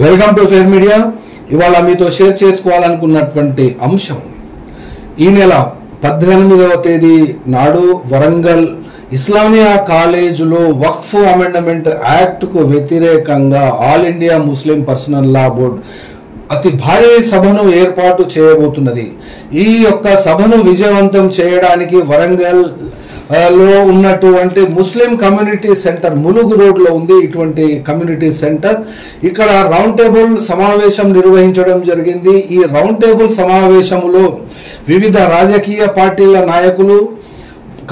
Welcome to fair media. ఇవాళ మీతో share చేసుకోవాలనుకున్నటువంటి అంశం, ఈ నెల 18వ తేదీ నాడు వరంగల్ ఇస్లామియా కాలేజీలో వక్ఫ్ అమెండ్మెంట్ యాక్ట్కు వ్యతిరేకంగా ఆల్ ఇండియా ముస్లిం పర్సనల్ లా బోర్డ్ అతి భారీ సభను ఏర్పాటు చేయబోతున్నది. ఈ యొక్క సభను విజయవంతం చేయడానికి వరంగల్ లో ఉన్నటువంటి ముస్లిం కమ్యూనిటీ సెంటర్ ములుగు రోడ్లో ఉంది. ఇటువంటి కమ్యూనిటీ సెంటర్ ఇక్కడ రౌండ్ టేబుల్ సమావేశం నిర్వహించడం జరిగింది. ఈ రౌండ్ టేబుల్ సమావేశంలో వివిధ రాజకీయ పార్టీల నాయకులు,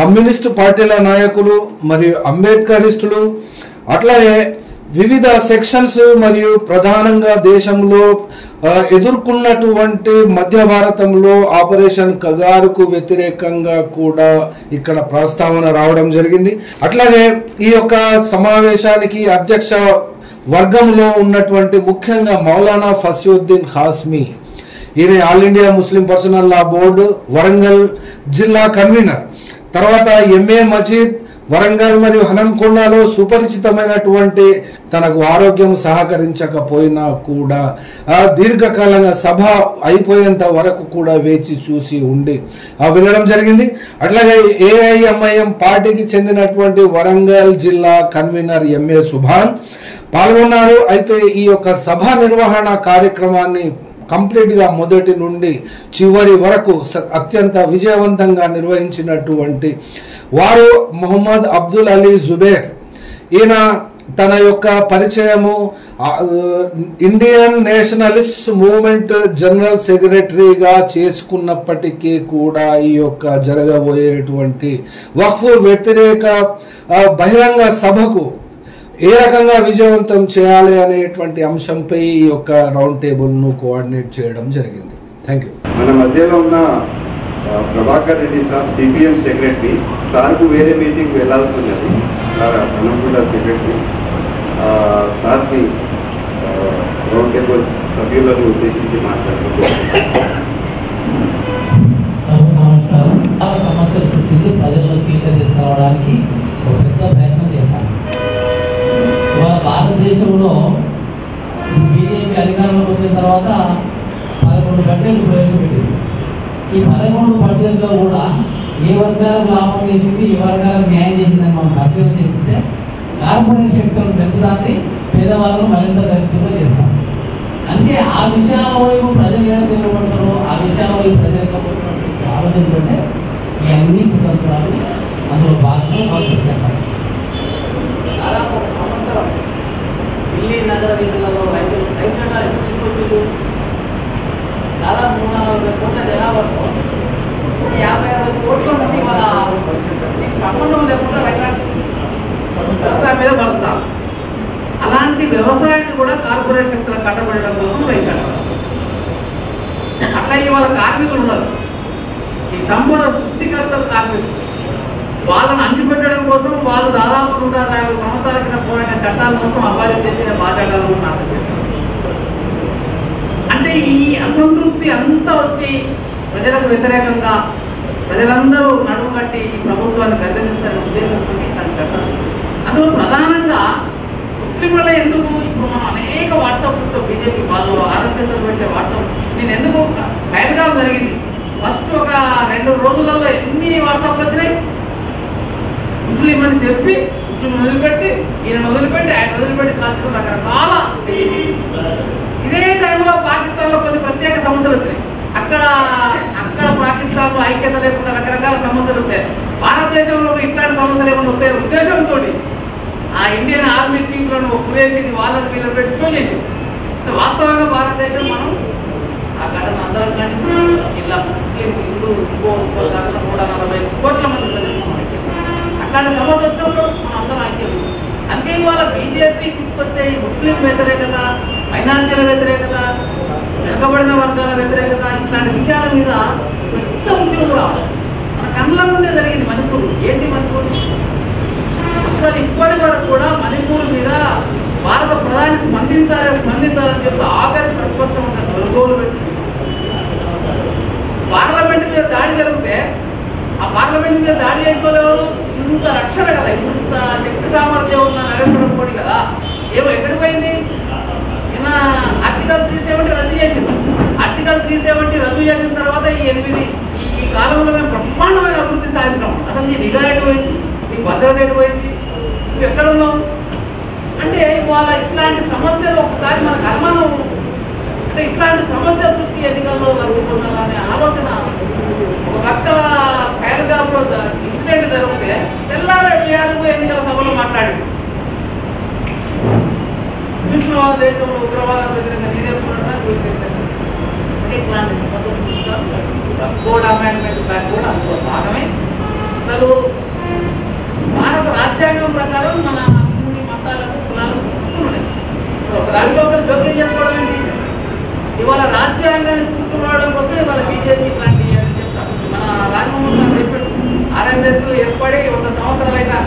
కమ్యూనిస్టు పార్టీల నాయకులు మరియు అంబేద్కరిస్టులు, అట్లాగే వివిధ సెక్షన్స్ మరియు ప్రధానంగా దేశంలో ఎదుర్కొన్నటువంటి మధ్య భారతంలో ఆపరేషన్ కగారుకు వ్యతిరేకంగా కూడా ఇక్కడ ప్రస్తావన రావడం జరిగింది. అట్లాగే ఈ యొక్క సమావేశానికి అధ్యక్ష వర్గంలో ఉన్నటువంటి ముఖ్యంగా మౌలానా ఫసియుద్దీన్ ఖాస్మీ, ఈయన ఆల్ ఇండియా ముస్లిం పర్సనల్ లా బోర్డు వరంగల్ జిల్లా కన్వీనర్. తర్వాత ఎంఏ మజీద్ వరంగల్ మరియు హనంకొండలో సుపరిచితమైనటువంటి, తనకు ఆరోగ్యం సహకరించకపోయినా కూడా దీర్ఘకాలంగా సభ అయిపోయేంత వరకు కూడా వేచి చూసి ఉండి వెళ్ళడం జరిగింది. అట్లాగే ఏఐఎంఐఎం పార్టీకి చెందినటువంటి వరంగల్ జిల్లా కన్వీనర్ ఎంఏ సుభాన్ పాల్గొన్నారు. అయితే ఈ యొక్క సభ నిర్వహణ కార్యక్రమాన్ని కంప్లీట్ గా మొదటి నుండి చివరి వరకు అత్యంత విజయవంతంగా నిర్వహించినటువంటి వారు మొహమ్మద్ అబ్దుల్ అలీ జుబేర్. ఈయన తన యొక్క పరిచయము ఇండియన్ నేషనలిస్ట్ మూవ్మెంట్ జనరల్ సెక్రటరీగా చేసుకున్నప్పటికీ కూడా ఈ యొక్క జరగబోయేటువంటి వక్ఫ్ వ్యతిరేక బహిరంగ సభకు ఏ రకంగా విజయవంతం చేయాలి అనేటువంటి అంశంపై ఈ యొక్క రౌండ్ టేబుల్ ను కోఆర్డినేట్ చేయడం జరిగింది. Thank you. మన మధ్యలో ఉన్న Prabhakar Reddy sir CPM secretary, సార్కు వేరే మీటింగ్ వెళ్లాల్సి ఉన్నది. సార్ అనుకుంటా సెక్రటరీ సార్ని రౌండ్ టేబుల్ సభ్యులను ఉద్దేశించి మాట్లాడుతున్నారు. చాలా సమస్యలు సృష్టించి ప్రజల్లో చీత తీసుకురావడానికి ఒక పెద్ద ప్రయత్నం చేస్తాను. ఇవాళ భారతదేశంలో బీజేపీ అధికారంలోకి వచ్చిన తర్వాత 11 బడ్జెట్లు ప్రవేశపెట్టింది. ఈ 11 బడ్జెట్లో కూడా ఏ వర్గాలకు లాభం చేసింది, ఏ వర్గాలకు న్యాయం చేసిందని మనం పరిశీలన చేస్తే కార్పొరేట్ శక్తులను పెంచడాన్ని, పేదవాళ్ళను మరింత దరిద్రంగా చేస్తాం. అంటే ఆ విషయాల వైపు ప్రజలు ఎలా తిరగబడతారో ఆ విషయాల వైపు ప్రజలకు ఆలోచనకుంటే ఈ అన్ని కుతంత్రాలు అందులో భాగంగా వాళ్ళు పెట్టారు. దాదాపు ఒక సంవత్సరం ఢిల్లీ నగర వీధులలో రైతులు తీసుకొచ్చారు. దాదాపు 340 కోట్ల జనాభాతో 50-60 కోట్ల మంది వాళ్ళ సంబంధం లేకుండా వ్యవసాయం మీద బతుకుతారు. అలాంటి వ్యవసాయాన్ని కూడా కార్పొరేట్ శక్తులకు కట్టబడడం కోసం రైతారు. అట్లా వాళ్ళ కార్మికులు ఉన్నారు, ఈ సంపద సృష్టికర్తలు కార్మికులు. వాళ్ళని అంచిపెట్టడం కోసం వాళ్ళు దాదాపు 150 సంవత్సరాల కింద పోయిన చట్టాల మొత్తం అమలు చేసిన బాధ్యతలు నాశనం చేస్తారు. అంటే ఈ అసంతృప్తి అంతా వచ్చి ప్రజలకు వ్యతిరేకంగా ప్రజలందరూ నడుము కట్టి ఈ ప్రభుత్వాన్ని గద్దెనిస్తారనే ఉద్దేశంతో దాన్ని కట్టాలి. అందులో ప్రధానంగా ముస్లింలలో ఎందుకు ఇప్పుడు మనం అనేక వాట్సాప్లతో బీజేపీ వాళ్ళు ఆర్ఎస్ఎస్ పెట్టే వాట్సాప్ నేను ఎందుకు బయలుగాలం జరిగింది. ఫస్ట్ ఒక 2 రోజులలో ఎన్ని వాట్సాప్లు వచ్చినాయి, ముస్లిం అని చెప్పి ముస్లిం వదిలిపెట్టి ఈయన వదిలిపెట్టి ఆయన వదిలిపెట్టి కాల్చడం రకరకాల. ఇదే టైంలో పాకిస్తాన్లో కొన్ని ప్రత్యేక సమస్యలు వచ్చినాయి. అక్కడ పాకిస్తాన్లో ఐక్యత లేకుండా రకరకాల సమస్యలు వస్తాయి. భారతదేశంలో ఇట్లాంటి సమస్యలు ఏమైనా వస్తాయి ఉద్దేశంతో ఆ ఇండియన్ ఆర్మీ చీఫ్లను కురేసి వాళ్ళని వీళ్ళని పెట్టి షో చేసింది. వాస్తవంగా భారతదేశం మనం ఆ ఘటన అందరం కానీ ఇలా ముస్లిం హిందూ ఇంకో కాకుండా 140 కోట్ల మంది ప్రజలు అట్లాంటి సమస్య వచ్చినప్పుడు మనం అందరం ఐక్యం. అందుకే ఇవాళ బీజేపీ తీసుకొచ్చే ఈ ముస్లిం వ్యతిరేకత, మైనారిటీల వ్యతిరేకత, వెనుకబడిన వర్గాల వ్యతిరేకత, ఇట్లాంటి విషయాల మీద పెద్ద ఉద్యమం కూడా మన కళ్ళ ముందే జరిగింది. మణిపూర్ ఏంటి మణిపూర్ అసలు ఇప్పటి వరకు కూడా మణిపూర్ మీద భారత ప్రధాని స్పందించాలని చెప్పి ఆఖరి ప్రతిపక్షం ఉన్న గొలుగోలు పెట్టి పార్లమెంట్ మీద దాడి జరిగితే ఆ పార్లమెంట్ మీద దాడి చేసుకోలేవారు. ఇంత రక్షణ కదా, ఇంత శక్తి సామర్థ్యం ఉన్న నరేంద్ర మోడీ కదా, ఏమో ఎక్కడికి పోయింది. నిన్న ఆర్టికల్ 370 రద్దు చేసింది. ఆర్టికల్ 370 రద్దు చేసిన తర్వాత ఈ కాలంలో మేము బ్రహ్మాండమైన అభివృద్ధి సాధించాం. అసలు నీ నిఘా ఎటు పోయింది, నీ భద్రత ఎటు పోయింది, నువ్వు ఎక్కడ ఉన్నావు అంటే వాళ్ళ ఇట్లాంటి సమస్యలు ఒకసారి మనకు అనుమానం అంటే ఇట్లాంటి సమస్య చుట్టూ ఎన్నికల్లో జరుగుతుండాలనే ఆలోచన. ఒక పక్క పేరుగాపులో ఇన్సిడెంట్ జరిగితే తెల్లారు ఎన్నికల సభలో మాట్లాడి విష్ణువాద దేశంలో ఉగ్రవాదం వ్యతిరేకంగా నేనేసుకుంటున్నాను. ఇట్లాంటి సమస్యలు చూస్తాం. కోడ్ అమెండ్మెంట్ బ్యాక్ కూడా అందులో భాగమే. అసలు భారత రాజ్యాంగం ప్రకారం మన అన్ని మతాలకు కులాలకు ఉన్నాయి. ఒక దాంట్లో ఒకరు జోక్యం చేసుకోవడం ఏంటి? ఇవాళ రాజ్యాంగాన్ని చూసుకోవడం కోసం ఇవాళ బీజేపీ ఇట్లాంటి అని చెప్తారు. మన రాజమోహన్ సార్ చెప్పాడు, ఆర్ఎస్ఎస్ ఏర్పడి 100 సంవత్సరాలైనా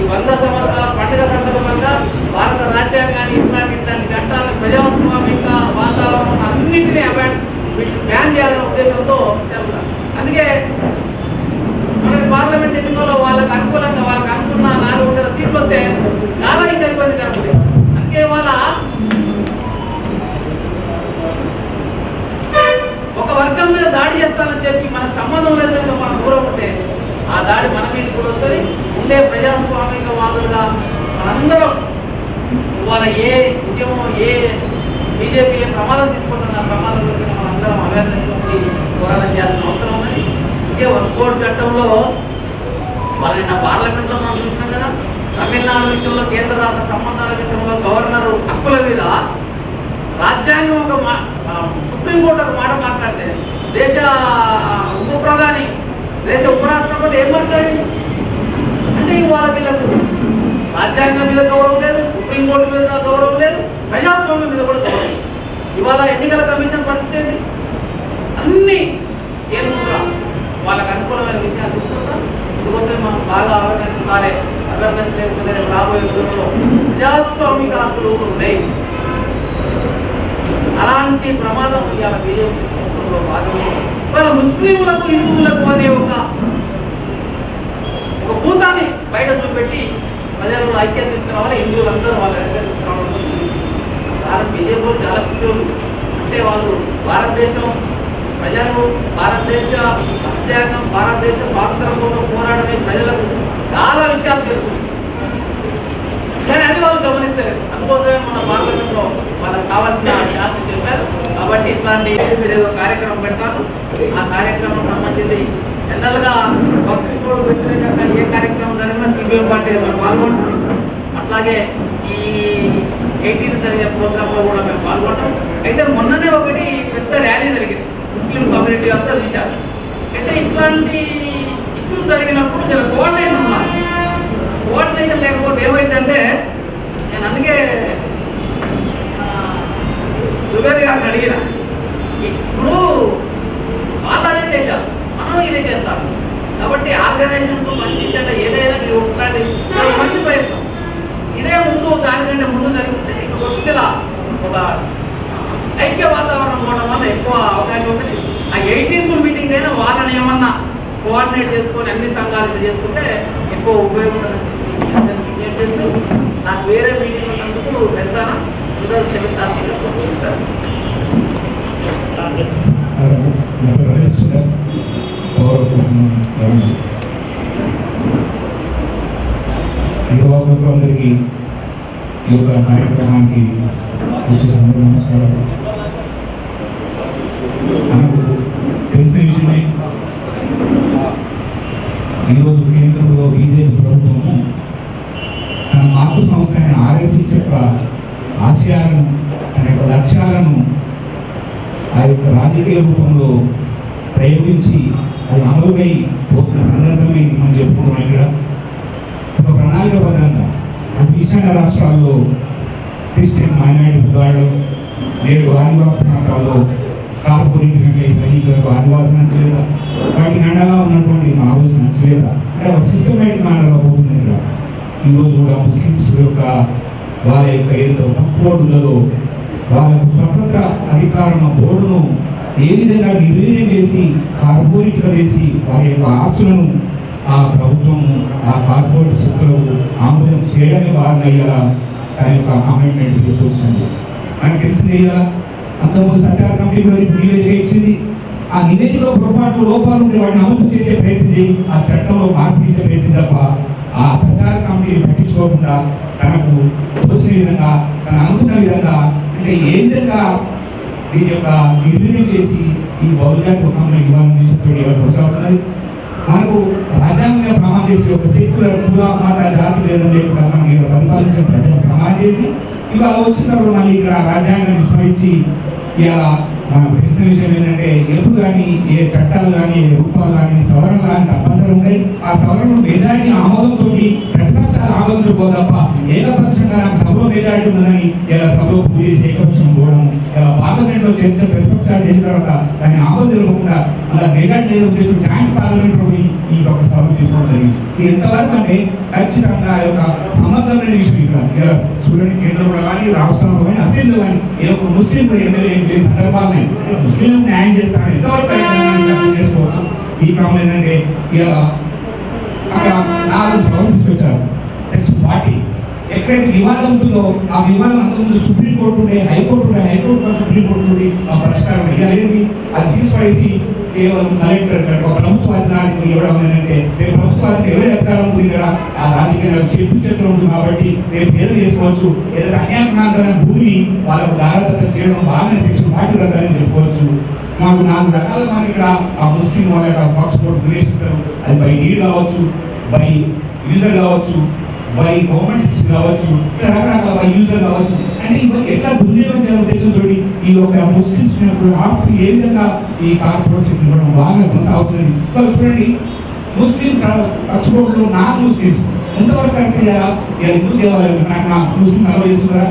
ఈ 100 సంవత్సరాల పండుగ సందర్భంగా భారత రాజ్యాంగాన్ని ఇట్లాంటి చట్టాల ప్రజాస్వామిక వాతావరణం అన్నింటినీ బ్యాన్ చేయాలనే ఉద్దేశంతో జరుగుతారు. అందుకే మనకి పార్లమెంట్ ఎన్నికల్లో వాళ్ళకి అనుకూలంగా వాళ్ళకి అనుకున్న 400 సీట్లు వస్తే చాలా ఇంకా ఇబ్బంది కనపడింది. అందుకే వాళ్ళ ఒక వర్గం మీద దాడి చేస్తానని చెప్పి మనకు సంబంధం లేదు కనుక మనం దూరం ఉంటే ఆ దాడి మన మీద కూడా వస్తుంది. ఉండే ప్రజాస్వామిక వాదులుగా మనందరం ఇవాళ ఏ ఉద్యమం ఏ బీజేపీ ఏ ప్రమాదం తీసుకుంటున్న ప్రమాదం గురించి మనందరం అవేర్నెస్ ఉండి పోరాటం చేయాల్సిన అవసరం ఉన్నది. ఇదే కోడ్ చట్టంలో వాళ్ళ నిన్న పార్లమెంట్లో మనం చూసినాం కదా, తమిళనాడు విషయంలో కేంద్ర రాష్ట్ర సంబంధాల విషయంలో గవర్నర్ హక్కుల మీద రాజ్యాంగం ఒక సుప్రీంకోర్టు ఒక మాట మాట్లాడితే దేశ ఉప ప్రధాని దేశ ఉపరాష్ట్రపతి ఏం మాట్లాడింది అంటే ఇవాళ వీళ్ళకు రాజ్యాంగం మీద గౌరవం లేదు, సుప్రీంకోర్టు మీద గౌరవం లేదు, ప్రజాస్వామ్యం మీద కూడా గౌరవం. ఇవాళ ఎన్నికల కమిషన్ పరిస్థితి ఏంటి? అన్ని కేంద్రంగా వాళ్ళకు అనుకూలమైన విషయాలు చూసుకుంటాం. ఇందుకోసం మనం బాగా అవేర్నెస్ ఉండాలి. అవేర్నెస్ లేకపోతే రాబోయే రోజుల్లో ప్రజాస్వామిక హక్కులు ఉన్నాయి. అలాంటి ప్రమాదం ఇవాళ బీజేపీ తీసుకుంటూ భాగమే. ఇవాళ ముస్లింలకు హిందువులకు అనే ఒక భూతాన్ని బయట చూపెట్టి ప్రజల్లో ఐక్యత తీసుకురావాలి, హిందువులందరూ వాళ్ళ దగ్గర తీసుకురావడం. భారత బీజేపీ చాలా కూర్చోలు అంటే వాళ్ళు భారతదేశం ప్రజలు భారతదేశ రాజ్యాంగం భారతదేశ స్వాతంత్రం కోసం పోరాడమే ప్రజలకు చాలా విషయాలు చేస్తుంది. కానీ అది వాళ్ళు గమనిస్తారు. అందుకోసమే మన పార్లమెంట్లో వాళ్ళకి కావాల్సిన శాస్త్రం చెప్పారు. కాబట్టి ఇట్లాంటి ఏదో కార్యక్రమం పెడతాను. ఆ కార్యక్రమం సంబంధించి జనరల్గా వక్ఫ్ వ్యతిరేకంగా ఏ కార్యక్రమం జరిగినా సిపిఎం పార్టీ పాల్గొంటాం. అట్లాగే ఈ 18th జరిగే ప్రోగ్రాంలో కూడా మేము పాల్గొంటాం. అయితే మొన్ననే ఒకటి పెద్ద ర్యాలీ జరిగింది, ముస్లిం కమ్యూనిటీ అంతా తీశారు. అయితే ఇట్లాంటి ఇష్యూస్ జరిగినప్పుడు జర కోఆర్డినేషన్ ఉన్నారు. కోఆర్డినేషన్ లేకపోతే ఏమైందంటే నేను అందుకే దుబేర్ గారిని అడిగిన, ఇప్పుడు వాళ్ళు అదే చేశారు, మనం ఇదే చేస్తాము. కాబట్టి ఆర్గనైజేషన్తో పనిచేసేట ఏదైనా ఇట్లాంటి మంచి ప్రయత్నం ఇదే ముందు దానికంటే ముందు జరుగుతుంటే ఇంకా కొద్దిగా ఒక ఐక్య వాతావరణం పోవడం వల్ల ఎక్కువ అవకాశం ఉంటుంది. ఆ 18th మీటింగ్ అయినా వాళ్ళని ఏమన్నా కోఆర్డినేట్ చేసుకొని అన్ని సంఘాలు చేసుకుంటే ఎక్కువ ఉపయోగం ఉంటుందని చేస్తూ నాకు వేరే మీటింగ్ ఉన్నందుకు వెళ్తానా ఈరోజు చెప్తాను. అందరికీ ఈ యొక్క కార్యక్రమానికి నమస్కారాలు. మనకు తెలిసిన విషయమే, ఈరోజు కేంద్రంలో బీజేపీ ప్రభుత్వము తన మాతృ సంస్థ అయిన ఆర్ఎస్ఎస్ యొక్క ఆశయాలను తన యొక్క లక్ష్యాలను ఆ యొక్క రాజకీయ రూపంలో ప్రయోగించి అది అమలుపై పోతున్న సందర్భమే ఇది మనం చెప్పుకుంటున్నాం. ఇక్కడ ఒక ప్రణాళికబద్ధంగా అటు ఈశాన్య రాష్ట్రాల్లో క్రిస్టియన్ మైనారిటీ విభాగాలు నేడు ఆదివాసీ ప్రాంతాల్లో కార్పొరేట్ సైనికులకు ఆదివాసీ నచ్చలేదా, వాటికి అండగా ఉన్నటువంటి మావోయిస్ట్ నచ్చలేదా అంటే ఒక సిస్టమేటిక్ మేనర్గా పోతుంది. ఇక్కడ ఈరోజు కూడా ముస్లిమ్స్ యొక్క వాళ్ళ యొక్క ఏదో బోర్డులలో వాళ్ళకు స్వతంత్ర అధికారం బోర్డును ఏ విధంగా నిర్వీర్యం చేసి కార్పొరేట్గా చేసి వారి యొక్క ఆస్తులను ఆ ప్రభుత్వము ఆ కార్పొరేట్ శక్తులకు ఆమోదం చేయడానికి వారిని అయ్యేలా దాని యొక్క అమెండ్మెంట్ తీసుకొచ్చింది. మనకు తెలిసిందే కదా. అంతకుముందు సంచార కమిటీ కూడా నివేదిక ఇచ్చింది. ఆ నివేదికలో పొరపాట్లు లోపాలు ఉంటే వాటిని అమలు చేసే ప్రయత్నం చేయి, ఆ చట్టంలో మార్పు చేసే ప్రయత్నం తప్ప ఆ సంచార కమిటీని పట్టించుకోకుండా తనకు తోచిన విధంగా తను అనుకున్న విధంగా అంటే ఏ విధంగా దీని యొక్క నిర్వీర్యం చేసి ఈ బౌద్ధజాతి ఒకంలో ఇవ్వాలని చెప్పి కొనసాగుతున్నది. మనకు రాజ్యాంగంగా ప్రమాణం చేసి ఒక సెక్యులర్ కుల మత జాతి భేదం లేకుండా మనం పరిపాలించిన ప్రజలు ప్రమాణం చేసి ఇవాళ వచ్చిన తర్వాత మళ్ళీ ఇక్కడ రాజ్యాంగాన్ని విస్మరించి ఇలా మనకు తెలిసిన విషయం ఏంటంటే ఎప్పుడు కానీ ఏ చట్టాలు కానీ ఏ రూపాలు కానీ సవరణలు కానీ తప్పనిసరి ఉన్నాయి. ఆ సవరణలు మెజారిటీ ఆమోదంతో ప్రతిపక్షాల ఆమోదంతో పో తప్ప ఏకపక్షంగా నాకు సభలో మెజారిటీ ఉన్నదని ఇలా సభలో పూజ చేసి ఏకపక్షం పోవడం, ఇలా పార్లమెంట్లో చర్చ ప్రతిపక్షాలు చేసిన తర్వాత దాన్ని ఆమోదం ఇవ్వకుండా అలా మెజారిటీ లేదు జాయింట్ పార్లమెంట్లో ఈ యొక్క సభ తీసుకోవడం జరిగింది. ఇది ఎంతవరకు అంటే ఖచ్చితంగా ఆ యొక్క సంబంధం లేని విషయం ఇక్కడ చూడండి. కేంద్రంలో కానీ రాష్ట్రంలో కానీ అసెంబ్లీలో కానీ ఏ ఒక్క ముస్లిం ఎమ్మెల్యే లేని సందర్భాలు ముస్లిం న్యాయం చేస్తారని ఎంతవరకు చేసుకోవచ్చు. ఈ క్రమంలో ఏంటంటే ఇలా అక్కడ 4 సభలు తీసుకొచ్చారు. సెక్షన్ 40 ఎక్కడైతే వివాదం ఉంటుందో ఆ వివాదం అంతకుముందు సుప్రీంకోర్టు ఉండే, హైకోర్టు ఉండే, హైకోర్టు సుప్రీంకోర్టు నుండి ఆ పరిష్కారం అయ్యేది. అది తీసిపడేసి కేవలం కలెక్టర్ ఒక ప్రభుత్వ అధికారికి ఇవ్వడం ఏంటంటే రేపు ప్రభుత్వానికి ఎవరి అధికారం ఉంది ఇక్కడ ఆ రాజకీయ చేతులు ఉంటుంది కాబట్టి రేపు ఏదో చేసుకోవచ్చు. ఏదైనా అన్యాయకాంతమైన భూమి వాళ్ళకు దారదత్తం చేయడం బాగానే సెక్షన్ 40 రద్దని చెప్పుకోవచ్చు. మాకు 4 రకాల మనకి ఇక్కడ ఆ ముస్లిం వాళ్ళ యొక్క బాక్స్ కోడ్ నిర్దేశిస్తారు. అది బై డీడ్ కావచ్చు, బై యూజర్ కావచ్చు, బై గవర్నమెంట్ కావచ్చు, ఇట్లా రకరకాల బై యూజర్ కావచ్చు. అంటే ఇవన్నీ ఎట్లా దుర్వినియోగం చేయాలని ఉద్దేశంతో ఈ యొక్క ముస్లిమ్స్ ఆస్తి ఏ విధంగా ఈ కార్పొరేషన్ ఇవ్వడం బాగా కొనసాగుతుంది. చూడండి, ముస్లిం పక్షపోట్లు నాన్ ముస్లిమ్స్ ఎంతవరకు అంటే హిందూ దేవాలయం నాకు ముస్లిం అలవ చేస్తున్నారా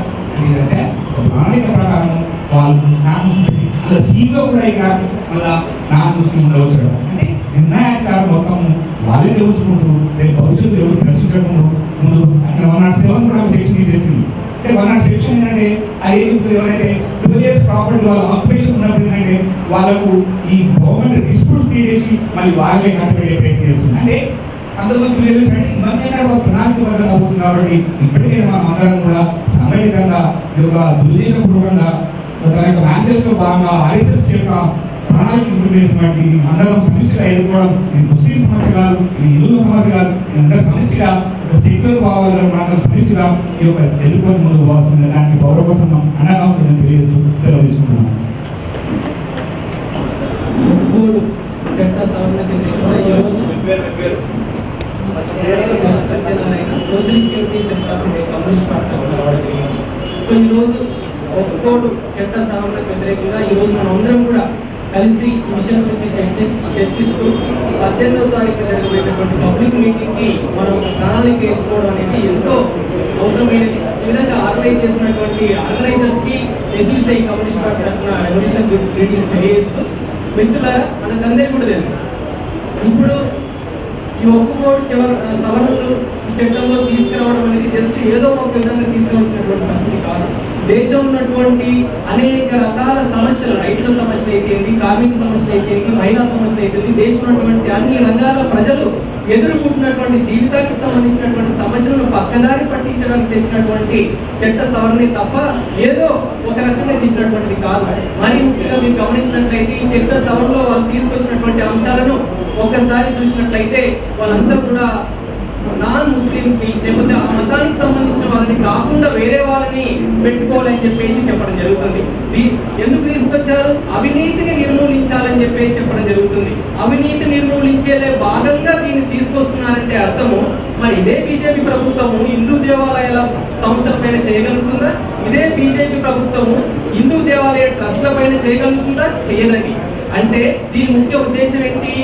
అంటే ప్రణాళిక ప్రకారం వాళ్ళు నాన్ ముస్లిం అలా సీలో కూడా ఇక మళ్ళా నాన్ ముస్లిం ఉండవచ్చు. అంటే నిర్ణయాధికారం మొత్తం వాళ్ళే గెలుచుకుంటూ రేపు భవిష్యత్తు ఎవరు ప్రశ్నించకుండా ముందు అట్లా 107 కూడా సెక్షన్ తీసేసింది. అంటే 107 ఏంటంటే అది ఎవరైతే విలేజ్ ప్రాపర్టీ వాళ్ళ ఆక్యుపేషన్ ఉన్నప్పుడు ఏంటంటే వాళ్ళకు ఈ గవర్నమెంట్ డిస్ప్యూట్స్ చేసి మళ్ళీ వాళ్ళే కట్టబెట్టే ప్రయత్నం చేస్తుంది. అంటే అంతకుముందు విలేజ్ అంటే ఇవన్నీ ఒక ప్రణాళికబద్ధంగా అవుతుంది. కాబట్టి ఇప్పటికైనా మనం అందరం కూడా సంఘటితంగా ఈ యొక్క దుర్దేశపూర్వకంగా తన యొక్క మేనిఫెస్టోలో భాగంగా ఆర్ఎస్ఎస్ యొక్క ప్రణాళిక ఇంప్లిమెంట్ ఇది అందరం సమస్యగా ఎదుర్కోవడం. ఇది ముస్లిం సమస్య కాదు, ఇది హిందువుల సమస్య కాదు, ఇది అందరి సమస్యగా ఒక సెక్యులర్ భావాలను మనందరం సమస్యగా ఈ యొక్క ఎదుర్కొని ముందుకు పోవాల్సింది. దానికి పౌర కోసం అండగా ఉంటుందని తెలియజేస్తూ సెలవు తీసుకుంటున్నాం. చట్ట సవరణకి Satyanarayana social security center communist party రావడం జరిగింది. సో ఈరోజు ఒక్కోడు చట్ట సవరణకు వ్యతిరేకంగా ఈరోజు మనం అందరం కూడా కలిసి ఈ విషయం గురించి చర్చిస్తూ 18వ తారీఖు జరిగినటువంటి పబ్లిక్ మీటింగ్కి మనం ప్రణాళిక ఎంచుకోవడం అనేది ఎంతో అవసరమైనది. ఈ విధంగా ఆర్గనైజ్ చేసినటువంటి ఆర్గనైజర్స్కి ఎస్యూసీ కమ్యూనిస్ట్ పార్టీ తరఫున రెవల్యూషన్ గ్రీటింగ్స్ తెలియజేస్తూ, మిత్రులారా మనకందరికీ కూడా తెలుసు ఇప్పుడు ఈ ఒక్కకోడు సవరణలు ఈ చట్టంలో తీసుకురావడం అనేది జస్ట్ ఏదో ఒక విధంగా తీసుకువచ్చినటువంటి పరిస్థితి కాదు. దేశంలో ఉన్నటువంటి అనేక రకాల సమస్యలు, రైతుల సమస్యలు అయితేంది, కార్మిక సమస్యలు అయితేంది, మహిళా సమస్యలు అయితేంది, దేశంలో ఉన్నటువంటి అన్ని రంగాల ప్రజలు ఎదుర్కొంటున్నటువంటి జీవితానికి సంబంధించినటువంటి సమస్యలను పక్కదారి పట్టించడానికి తెచ్చినటువంటి చట్ట సవరణ తప్ప ఏదో ఒక రకంగా చేసినటువంటిది కాదు. మరి ముఖ్యంగా మీరు గమనించినట్లయితే ఈ చట్ట సవరణలో వాళ్ళు తీసుకొచ్చినటువంటి అంశాలను ఒక్కసారి చూసినట్లయితే వాళ్ళంతా కూడా నాన్ ముస్లిమ్స్ ని లేకపోతే ఆ మతానికి సంబంధించిన వాళ్ళని కాకుండా వేరే వాళ్ళని పెట్టుకోవాలని చెప్పేసి చెప్పడం జరుగుతుంది. ఎందుకు తీసుకొచ్చారు? అవినీతిని నిర్మూలించాలని చెప్పేసి చెప్పడం జరుగుతుంది. అవినీతి నిర్మూలించే భాగంగా దీన్ని తీసుకొస్తున్నారంటే అర్థము మరి ఇదే బీజేపీ ప్రభుత్వము హిందూ దేవాలయాల సంస్థల పైన చేయగలుగుతుందా? ఇదే బీజేపీ ప్రభుత్వము హిందూ దేవాలయ ట్రస్ట్ల పైన చేయగలుగుతుందా? చేయదని. అంటే దీని ముఖ్య ఉద్దేశం ఏంటి?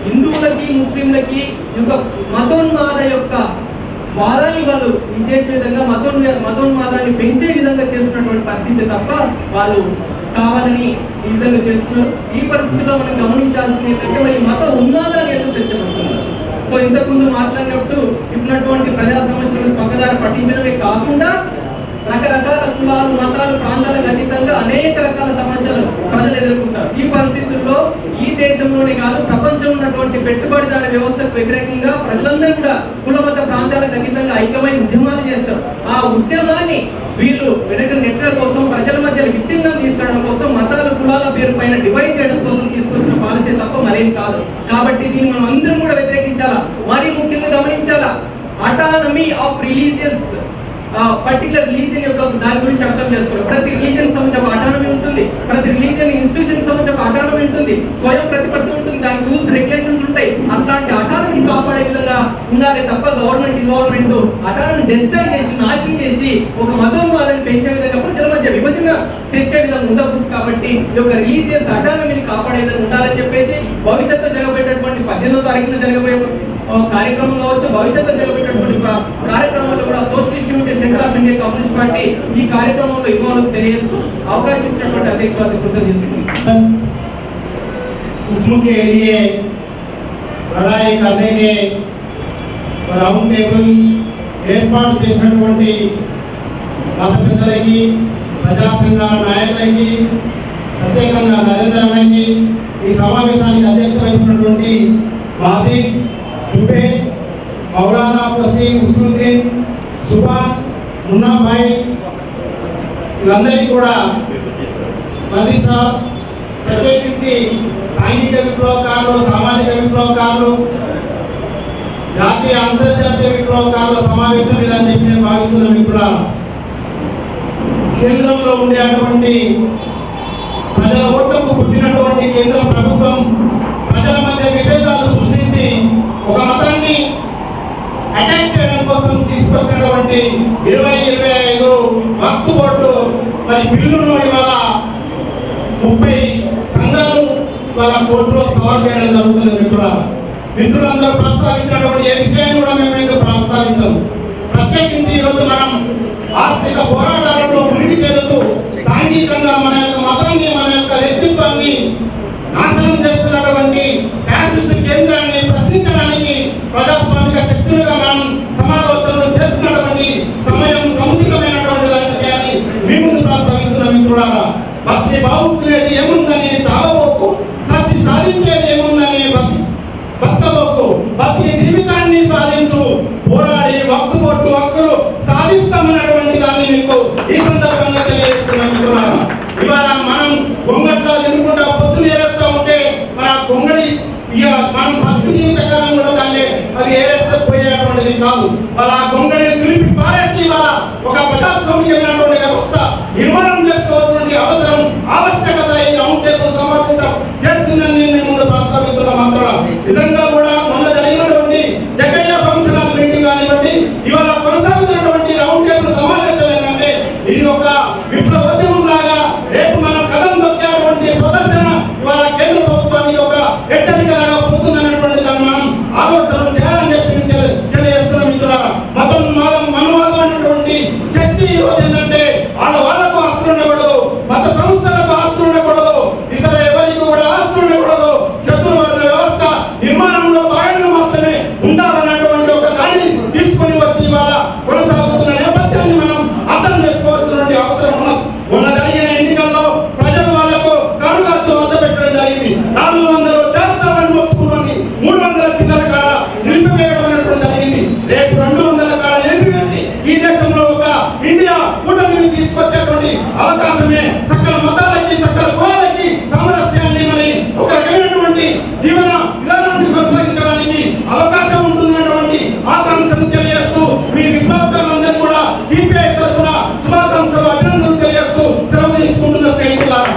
హిందువులకి ముస్లింలకి యొక్క మతోన్మాద యొక్క వాదాన్ని వాళ్ళు ఇచ్చేసే విధంగా మతోన్మాదాన్ని పెంచే విధంగా చేస్తున్నటువంటి పరిస్థితి తప్ప వాళ్ళు కావాలని ఈ విధంగా చేస్తున్నారు. ఈ పరిస్థితిలో మనం గమనించాల్సింది ఏంటంటే మరి మత ఉన్మాదాన్ని ఎందుకు తెచ్చబడుతున్నారు? సో ఇంతకుముందు మాట్లాడినప్పుడు ఇప్పుడున్నటువంటి ప్రజా సమస్యలను పక్కదారి పట్టించడమే కాకుండా రకరకాల కులాలు, మతాలు, ప్రాంతాలకు అతీతంగా అనేక రకాల సమస్యలు ప్రజలు ఎదుర్కొంటారు. ఈ పరిస్థితుల్లో ఈ దేశంలోనే కాదు ప్రపంచంలో ఉన్నటువంటి పెట్టుబడిదారి వ్యవస్థకు వ్యతిరేకంగా ప్రజలందరూ కూడా కుల మత ప్రాంతాలకు అతీతంగా ఐక్యమై ఉద్యమాలు చేస్తారు. ఆ ఉద్యమాన్ని వీళ్ళు నెట్ల కోసం, ప్రజల మధ్య విచ్ఛిన్నం తీసుకురావడం కోసం, మతాల కులాల పేరు పైన డివైడ్ చేయడం కోసం తీసుకొచ్చిన పాలసీ తప్ప మరేం కాదు. కాబట్టి దీన్ని మనం అందరం కూడా వ్యతిరేకించాలా. మరీ ముఖ్యంగా గమనించాలా, autonomy of religious particular religion యొక్క దాని గురించి అర్థం చేసుకోవాలి. ప్రతి రిలీజియన్ సంబంధించి ఒక అటానమీ ఉంటుంది, ప్రతి రిలీజియన్ ఇన్స్టిట్యూషన్ సంబంధించి ఒక అటానమీ ఉంటుంది, స్వయం ప్రతిపత్తి ఉంటుంది, దాని రూల్స్ రెగ్యులేషన్స్ ఉంటాయి. అట్లాంటి అటానమీ కాపాడే విధంగా ఉండాలి తప్ప గవర్నమెంట్ ఇన్వాల్వ్మెంట్ అటానమీ డిస్ట్రాయ్ చేసి, నాశనం చేసి ఒక మతోన్మాదాన్ని పెంచే విధంగా, ప్రజల మధ్య విభజన తెచ్చే విధంగా ఉండకూడదు. కాబట్టి ఈ యొక్క రిలీజియస్ అటానమీని కాపాడే విధంగా ఉండాలని చెప్పేసి భవిష్యత్తులో జరగబోయేటటువంటి 18వ తారీఖున జరగబోయే కార్యక్రమం కావచ్చు, భవిష్యత్తులో జరగబోయేటటువంటి కార్యక్రమాల్లో కూడా socialist unity centre of India communist party ఈ కార్యక్రమంలో ఇన్వాల్వ్ తెలియజేస్తూ అవకాశం ఇచ్చినటువంటి అధ్యక్షులకు కృతజ్ఞతలు. हुक्म के लिए लड़ाई करने के राउंड टेबल ఏర్పాటు చేసినటువంటి మత పెద్దలకి, ప్రజా సంఘాల నాయకులకి, ప్రత్యేకంగా నరేంద్ర అన్నకి, ఈ సమావేశానికి అధ్యక్షత వహిస్తున్నటువంటి మాజీ దుబే, మౌలానా ఫసీహ్ హుస్నుద్దీన్, సుభాన్, మున్నాభాయ్, వీళ్ళందరికీ కూడా మదీ సాబ్, ప్రత్యేకించి సాంఘిక విప్లవకారులు, సామాజిక విప్లవకారులు, జాతీయ అంతర్జాతీయ విప్లవకారుల సమావేశం ఇదని చెప్పి నేను భావిస్తున్నాను. ఇక్కడ కేంద్రంలో ఉండేటువంటి ప్రజల ఓట్లకు పుట్టినటువంటి కేంద్ర ప్రభుత్వం ప్రజల మధ్య విభేదాలు సృష్టించి ఒక మతాన్ని అటాక్ చేయడం కోసం తీసుకొచ్చినటువంటి 2025 వక్ఫ్ బోర్డు మరి బిల్లును ఇవాళ 30 సంఘాలు వాళ్ళ కోర్టులో సవాల్ చేయడం జరుగుతుంది. మిత్రులందరూ ప్రస్తావించినటువంటి ఏ విషయాన్ని కూడా మేము ఎందుకు ప్రస్తావించాము. ప్రత్యేకించి ఈరోజు మనం ఆర్థిక పోరాటాలలో మునిగి తేలుతూ సాంఘికంగా మన యొక్క మతాన్ని, మన యొక్క వ్యక్తిత్వాన్ని నాశనం చేస్తున్నటువంటి ఫ్యాసిస్ట్ కేంద్రాన్ని ప్రశ్నించడానికి ప్రజాస్వామిక శక్తులుగా మనం సమాలోచనలు చేస్తున్నటువంటి సమయం సముచితమైనటువంటి దాన్ని మీ ముందు ప్రస్తావిస్తున్న మిత్రులారా, భక్తి బాగుకునేది ఏముందని చావబోకు, సత్తి సాధించేది ఏముందని బతకబోకు, భక్తి జీవితాన్ని సాధించు, పోరాడి వక్ఫ్ బోర్డు హక్కులు సాధిస్తామన్నటువంటి దాన్ని మీకు ఈ సందర్భంగా తెలియజేస్తున్నాం. ఇవాళ మనం గొంగట్లో ఎదుర్కొంటా పొద్దులు ఏరేస్తూ ఉంటే మన గొంగడి మనం బతుకు జీవితకాలం కూడా దాన్ని అది ఏరేస్తే పోయేటువంటిది కాదు. అలా గొంగడిని తులిపి పారేసి ఇవాళ ఒక ప్రజాస్వామ్యమైనటువంటి వ్యవస్థ నిర్మాణం చేసుకోవాల్సిన అవసరం, ఆవశ్యకత ఈ రౌండ్ టేబుల్ సమావేశం చేస్తుందని నేను ముందు ప్రస్తావిస్తున్న మాత్రం విధంగా కూడా మొన్న జరిగినటువంటి జగయ్య ఫంక్షన్ హాల్ మీటింగ్ కానివ్వండి, ఇవాళ కొనసాగుతున్నటువంటి రౌండ్ టేబుల్ సమావేశం ఏంటంటే ఇది ఒక విప్లవోద్యమం లాగా రేపు మనం కథం దొక్కేటువంటి ప్రదర్శన ఇవాళ కేంద్ర ప్రభుత్వానికి ఒక హెచ్చరికలాగా పోతుందన్నటువంటి దాన్ని మనం ఆలోచనలు చేయాలని చెప్పి తెలియజేస్తున్నాం. మిత్రులారా, మనవాదం అన్నటువంటి శక్తి ఈరోజు ఏంటంటే వాళ్ళకు ఆస్తులు ఉండకూడదు, మత సంస్థలకు ఆస్తులు ఉండకూడదు, ఇతర ఎవరికి కూడా ఆస్తులు ఉండకూడదు, చతుర్వర్ణ వ్యవస్థ నిర్మాణంలో భాగంగా మాత్రమే ఉండాలన్నటువంటి ఒక దాన్ని తీసుకొని వచ్చి ఇవాళ కొనసాగుతున్న నేపథ్యాన్ని మనం అర్థం చేసుకోవాల్సినటువంటి అవసరం ఉన్నది. మొన్న జరిగిన ఎన్నికల్లో ప్రజలు వాళ్లకు కరుగార్చు వద్ద పెట్టడం జరిగింది. 400 చేస్తామని మొత్తుకుని 300 చిల్లర కాడ నిలిపివేయడం అనేటువంటి జరిగింది. రేపు 200 కాడ నిలిపివేసి ఈ దేశంలో ఒక ఇండియా కూటమిని తీసుకొచ్చేటువంటి అవకాశమే సకల మతాలకి, సకల కులాలకి సామరస్యాన్ని మరి ఒక రకమైనటువంటి జీవన విధానాన్ని కొనసాగించడానికి అవకాశం ఉంటున్నటువంటి ఆకాంక్షను తెలియజేస్తూ మీ విప్లవకారులందరూ కూడా సిపిఐ తరఫున శుభాకాంక్షలు, అభినందనలు తెలియజేస్తూ సెలవు తీసుకుంటున్న స్నేహితులారా,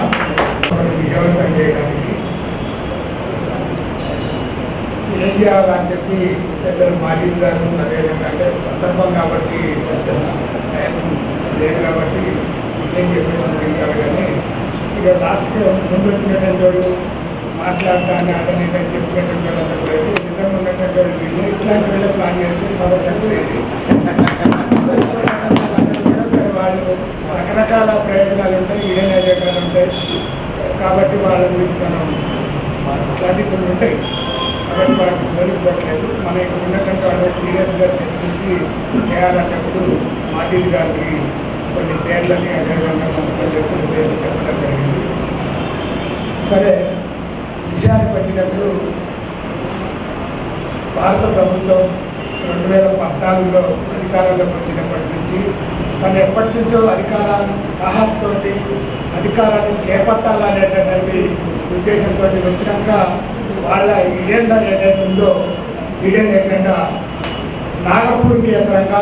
ఏం చేయాలని చెప్పి పెద్దలు మాజీ గారు అదేవిధంగా అంటే సందర్భం కాబట్టి టైం లేదు కాబట్టి విషయం చెప్పేసి ముగించాలి. కానీ ఇక లాస్ట్కి ముందు వచ్చినటువంటి వాళ్ళు మాట్లాడటాన్ని అతని చెప్పినటువంటి వాళ్ళంతా కూడా నిజంగా ఉన్నటువంటి వాళ్ళు వీళ్ళు ఇట్లాంటి వాళ్ళే ప్లాన్ చేస్తే సభ సక్సెస్ అయింది. సరే వాళ్ళు రకరకాల ప్రయోజనాలు ఉంటాయి, ఈడెన్ ఎజెండాలు ఉంటాయి కాబట్టి వాళ్ళ గురించి మనం ఇట్లాంటివి కొన్ని ఉంటాయి కాబట్టి వాళ్ళకి కోరుకోవట్లేదు. మన ఇక్కడ ఉన్నటువంటి వాళ్ళు సీరియస్గా చర్చించి చేయాలన్నప్పుడు మాజీ గారికి కొన్ని పేర్లని అదేవిధంగా కొంతమంది వ్యక్తుల పేర్లు చెప్పడం జరిగింది. సరే, విషయానికి వచ్చినప్పుడు భారత ప్రభుత్వం 2014లో అధికారంలోకి వచ్చినప్పటి నుంచి తను ఎప్పటి నుంచో తాహతతో అధికారాన్ని చేపట్టాలనేటటువంటి ఉద్దేశంతో వచ్చినాక వాళ్ళ ఎజెండా ఏదైతే ఉందో ఈడెన్ ఎజెండా నాగపూర్ కేంద్రంగా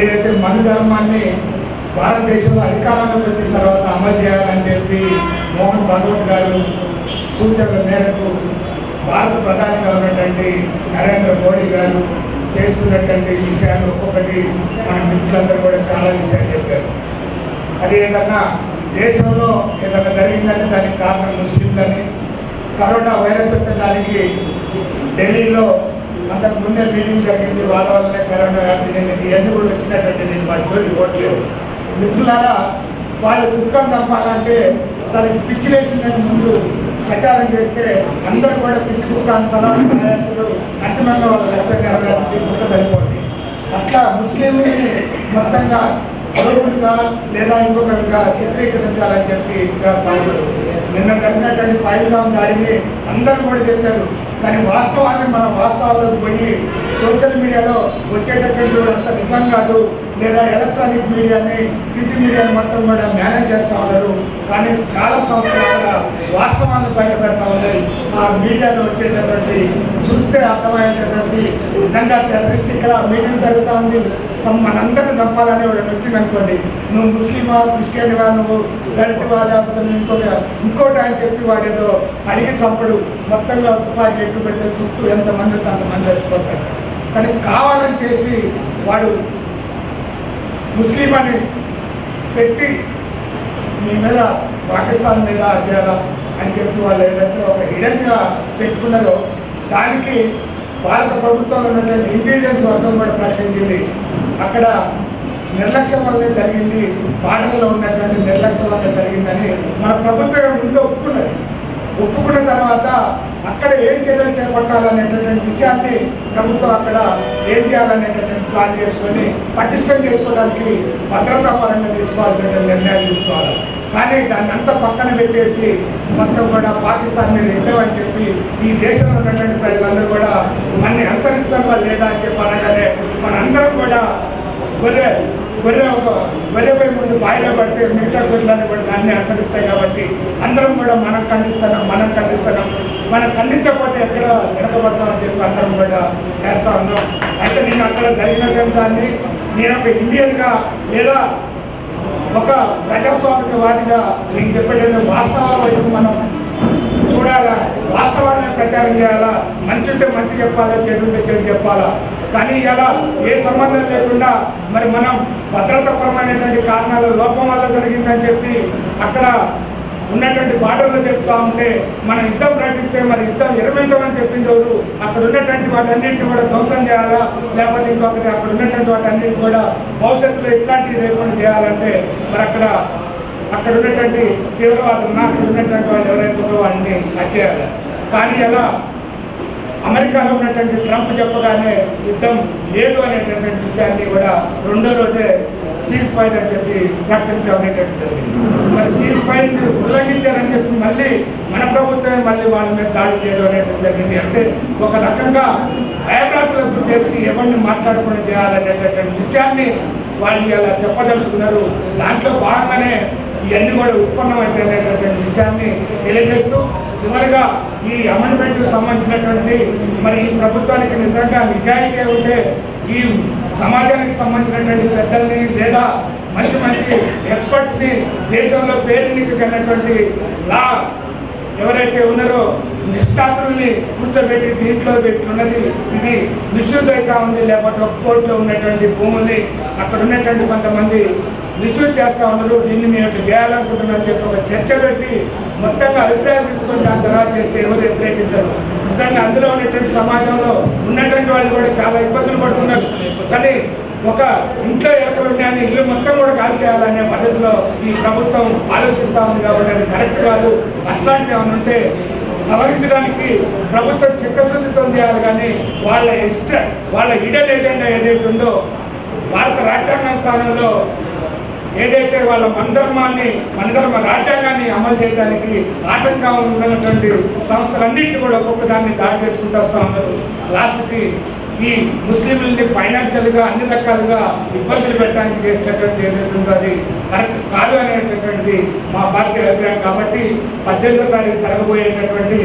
ఏదైతే మన ధర్మాన్ని భారతదేశంలో అధికారంలోకి వచ్చిన తర్వాత అమలు చేయాలని చెప్పి మోహన్ భగవత్ గారు సూచనల మేరకు భారత ప్రధానిగా ఉన్నటువంటి నరేంద్ర మోడీ గారు చేస్తున్నటువంటి విషయాలు ఒక్కొక్కటి మన మిత్రులందరూ కూడా చాలా విషయాలు చెప్పారు. అది ఏదన్నా దేశంలో ఏదైనా జరిగిందంటే దానికి కారణం ముస్లింలని, కరోనా వైరస్ వచ్చే దానికి ఢిల్లీలో అంతకు ముందే మీటింగ్ జరిగింది, వాళ్ళ వల్లనే కరోనా వ్యాప్తి చెందింది, ఇవన్నీ కూడా వచ్చినటువంటి నేను వాటి తోటి ఓట్లేదు. మిత్రులారా, వాళ్ళు కుక్కను చంపాలంటే దానికి పిచ్చి వేసిందని ముందు ప్రచారం చేస్తే అందరూ కూడా పిచ్చి కుక్క అంతలా ప్రయాసాలు అంతిమంగా వాళ్ళ లక్ష్యం నెరవేర్చి కుక్క సరిపోతుంది. అట్లా ముస్లింని మొత్తంగా గౌరవులుగా లేదా ఇంకొకటిగా చిత్రీకరించాలని చెప్పి చేస్తాను. నిన్న జరిగినటువంటి పైల్గాం దాడిని అందరూ కూడా చెప్పారు. కానీ వాస్తవాన్ని మనం వాస్తవాలకు పోయి సోషల్ మీడియాలో వచ్చేటటువంటి అంత నిజం కాదు, లేదా ఎలక్ట్రానిక్ మీడియాని ప్రింట్ మీడియాని మొత్తం కూడా మేనేజ్ చేస్తూ ఉన్నారు. కానీ చాలా సంవత్సరాలుగా వాస్తవాన్ని బయటపెడతా ఉన్నాయి. ఆ మీడియాలో వచ్చేటటువంటి చూస్తే అర్థమయ్యేటటువంటి నిజంగా టెర్రరిస్ట్ ఇక్కడ మీటింగ్ జరుగుతూ ఉంది, మనందరినీ చంపాలని వాడు వచ్చిందనుకోండి, నువ్వు ముస్లిమా క్రిస్టియన్వా, నువ్వు దళితువా, లేకపోతే నువ్వు ఇంకోటి అని చెప్పి వాడేదో అడిగి చంపడు. మొత్తంగా తుపాకీ ఎక్కువ పెడితే చుట్టూ ఎంతమంది అంతమంది చచ్చిపోతాడు. కానీ కావాలని చేసి వాడు ముస్లిం అని పెట్టి మీ మీద పాకిస్తాన్ మీద అధ్యారా అని చెప్పి వాళ్ళు ఏదైతే ఒక హిడెన్గా పెట్టుకున్నారో దానికి భారత ప్రభుత్వంలో ఉన్నటువంటి ఇంటెలిజెన్స్ వర్గం కూడా ప్రకటించింది. అక్కడ నిర్లక్ష్యం వల్లే జరిగింది, బార్డర్లో ఉన్నటువంటి నిర్లక్ష్యం వల్ల జరిగిందని మన ప్రభుత్వం ముందు ఒప్పుకున్న తర్వాత అక్కడ ఏం చర్యలు చేపట్టాలనేటటువంటి విషయాన్ని ప్రభుత్వం అక్కడ ఏం చేయాలనేటటువంటి ప్లాన్ చేసుకొని పటిష్టం చేసుకోవడానికి భద్రతా పరంగా తీసుకోవాల్సిన నిర్ణయాలు తీసుకోవాలి. కానీ దాన్ని అంతా పక్కన పెట్టేసి మొత్తం కూడా పాకిస్తాన్ మీద యుద్ధమని చెప్పి ఈ దేశంలో ఉన్నటువంటి ప్రజలందరూ కూడా మనని అనుసరిస్తారా లేదా అని చెప్పి అనగానే మనందరం కూడా గొర్రెపై ముందు బాయిలో పడితే మిగతా గొర్రెలను కూడా దాన్ని అనుసరిస్తాయి. కాబట్టి అందరం కూడా మనం ఖండిస్తున్నాం. మనం ఖండించకపోతే ఎక్కడ వెనకబడతామని చెప్పి అందరం కూడా చేస్తూ ఉన్నాం. అయితే నేను అక్కడ జరిగినటువంటి దాన్ని నేను ఒక ఇండియన్గా లేదా ఒక ప్రజాస్వామికవాదిగా నేను చెప్పేటప్పుడు వాస్తవాల వైపు మనం చూడాలా, వాస్తవాన్ని ప్రచారం చేయాలా, మంచి ఉంటే మంచి చెప్పాలా, చెడు ఉంటే చెడు చెప్పాలా. కానీ ఇలా ఏ సంబంధం లేకుండా మరి మనం భద్రతాపరమైనటువంటి కారణాల లోపం వల్ల జరిగిందని చెప్పి అక్కడ ఉన్నటువంటి బార్డర్లో చెప్తా ఉంటే మనం యుద్ధం ప్రకటిస్తే మరి యుద్ధం విరమించమని చెప్పింది ఎవరు? అక్కడ ఉన్నటువంటి వాటన్నింటినీ కూడా ధ్వంసం చేయాలా, లేకపోతే ఇంకొకటి అక్కడ ఉన్నటువంటి వాటన్నింటినీ కూడా భవిష్యత్తులో ఇట్లాంటివి లేకుండా చేయాలంటే మరి అక్కడ ఉన్నటువంటి తీవ్రవాదులు అక్కడ ఉన్నటువంటి వాళ్ళు ఎవరైతే ఉన్నారో వాళ్ళని హత్యేయాలి. కానీ అలా అమెరికాలో ఉన్నటువంటి ట్రంప్ చెప్పగానే యుద్ధం లేదు అనేటటువంటి విషయాన్ని కూడా రెండో రోజే సీజ్ ఫైర్ అని చెప్పి ప్రకటించడం అనేటటువంటి జరిగింది. మరి సీజ్ ఫైర్ ఉల్లంఘించారని చెప్పి మళ్ళీ మన ప్రభుత్వమే మళ్ళీ వాళ్ళ మీద దాడి చేయడం అనేటువంటి జరిగింది. అంటే ఒక రకంగా భయభ్రాంతులకు చేసి ఎవరిని మాట్లాడకుండా చేయాలనేటటువంటి విషయాన్ని వాళ్ళు ఇలా చెప్పదలుచుకున్నారు. దాంట్లో భాగంగానే ఇవన్నీ కూడా ఉత్పన్నమైతే అనేటటువంటి విషయాన్ని తెలియజేస్తూ చివరిగా ఈ అమెండ్మెంట్కు సంబంధించినటువంటి మరి ఈ ప్రభుత్వానికి నిజంగా నిజాయితీ ఉంటే ఈ సమాజానికి సంబంధించినటువంటి పెద్దల్ని లేదా మంచి ఎక్స్పర్ట్స్ని దేశంలో పేరునికన్నటువంటి లా ఎవరైతే ఉన్నారో నిష్ఠాతుల్ని కూర్చోబెట్టి దీంట్లో పెట్టున్నది ఇది మిస్యూజ్ అవుతా ఉంది. లేకపోతే ఒక కోర్టులో ఉన్నటువంటి భూముల్ని అక్కడ ఉన్నటువంటి కొంతమంది మిస్యూజ్ చేస్తూ ఉన్నారు. దీన్ని మేము చేయాలనుకుంటున్నామని చెప్పి ఒక చర్చ పెట్టి మొత్తంగా అభిప్రాయం తీసుకొని దాని తర్వాత చేస్తే ఎవరు వ్యతిరేకించరు. నిజంగా అందులో ఉన్నటువంటి సమాజంలో ఉన్నటువంటి వాళ్ళు కూడా చాలా ఇబ్బందులు పడుతున్నారు. కానీ ఒక ఇంట్లో ఎలకలు ఉన్నాయని ఇల్లు మొత్తం కూడా కాల్చేయాలనే పద్ధతిలో ఈ ప్రభుత్వం ఆలోచిస్తూ ఉంది. కాబట్టి అది కరెక్ట్ కాదు. అట్లాంటివి ఏమైనా ఉంటే సవరించడానికి ప్రభుత్వం చిత్తశుద్ధితో చేయాలి. కానీ వాళ్ళ హిడెన్ ఎజెండా ఏదైతే ఉందో భారత రాజ్యాంగం స్థానంలో ఏదైతే వాళ్ళ మనధర్మ రాజ్యాంగాన్ని అమలు చేయడానికి ఆటంకంగా ఉన్నటువంటి సంస్థలన్నింటినీ కూడా ఒక్కొక్క దాన్ని దాడి చేసుకుంటూ వస్తూ ఉన్నారు. లాస్ట్కి ఈ ముస్లింలని ఫైనాన్షియల్గా అన్ని రకాలుగా ఇబ్బందులు పెట్టడానికి చేసినటువంటి ఏదైతే ఉందో అది కరెక్ట్ కాదు అనేటటువంటిది మా పార్టీ అభిప్రాయం. కాబట్టి 18వ తారీఖు జరగబోయేటటువంటి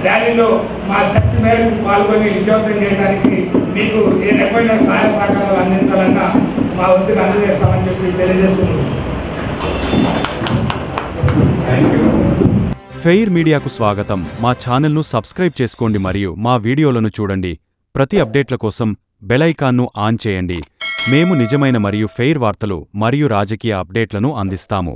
ర్యాలీలో మా శక్తి మేరకు పాల్గొని విజయవంతం చేయడానికి మీకు ఏ రకమైన సహాయ సహకారాలు అందించాలన్నా మా వంతుగా అందజేస్తామని చెప్పి తెలియజేస్తున్నాను. ఫెయిర్ మీడియాకు స్వాగతం. మా ఛానల్ను సబ్స్క్రైబ్ చేసుకోండి మరియు మా వీడియోలను చూడండి. ప్రతి అప్డేట్ల కోసం బెల్ ఐకాన్ను ఆన్ చేయండి. మేము నిజమైన మరియు ఫెయిర్ వార్తలు మరియు రాజకీయ అప్డేట్లను అందిస్తాము.